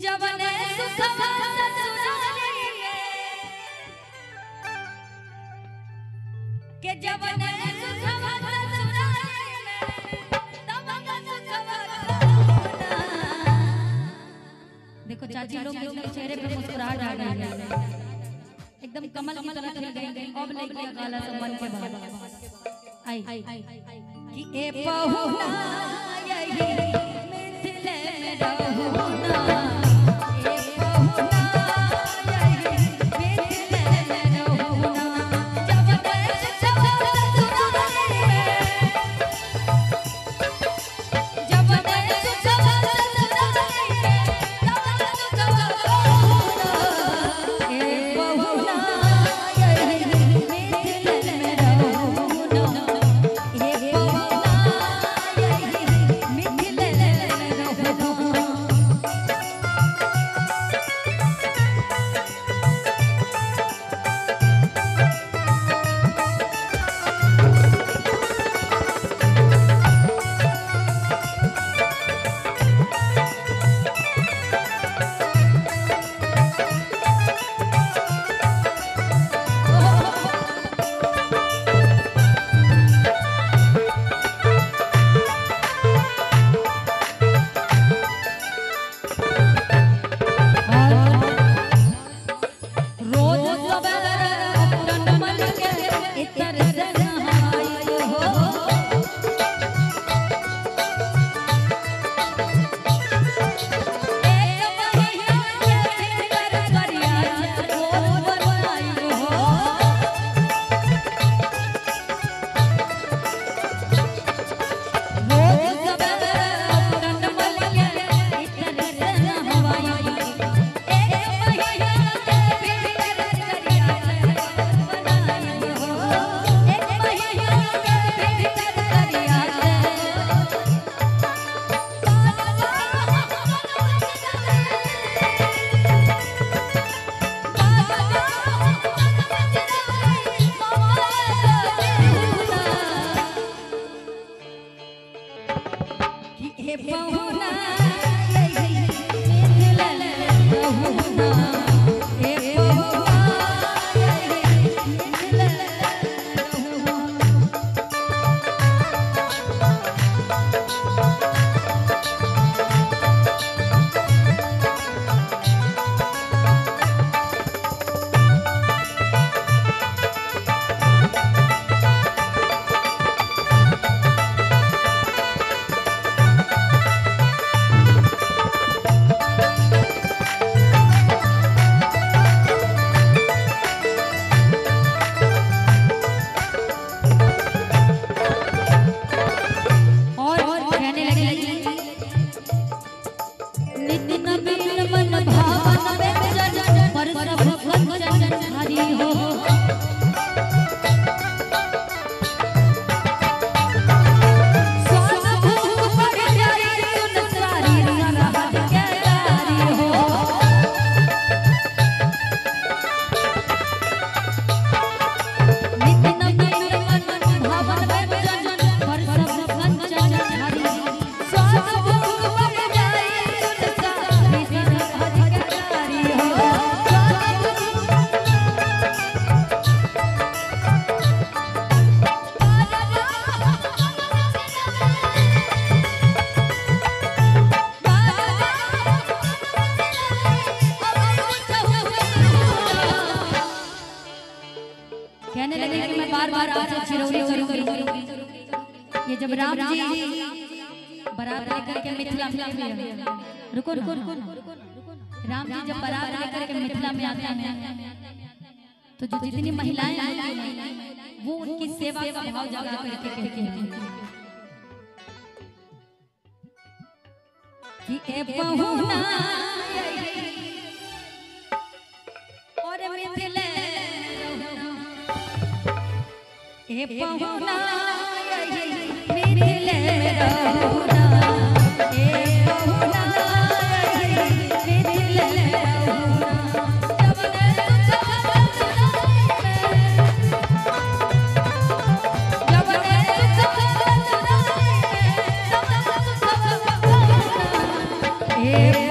जवने सुखवा ससुरारी के जवने सुखवा ससुरारी तब सुखवा देखो चाची लोग के चेहरे पे मुस्कुराहट आ गई है, एकदम कमल की तरह खिल गई। अब नहीं किया काला सब मन के बाद आई कि ए पहुना यही मिथिले में रहूना, ए पहुना यही मिथिले में रहूना। जवने सुखवा ससुरारी जवने सुखवा कहने लगे कि मैं बार-बार आपसे चिरौरी करूंगी। ये जब राम जी बारात लेकर के मिथिला में रुको राम जी जब बारात लेकर के मिथिला में आते हैं तो जो जितनी महिलाएं हैं वो उनकी सेवा का भाव जगा करके कहती हैं कि ए बहुना और मिथिले ए बहुना मिथिले में रहूना ए बहुना मिथिले में रहूना जब ए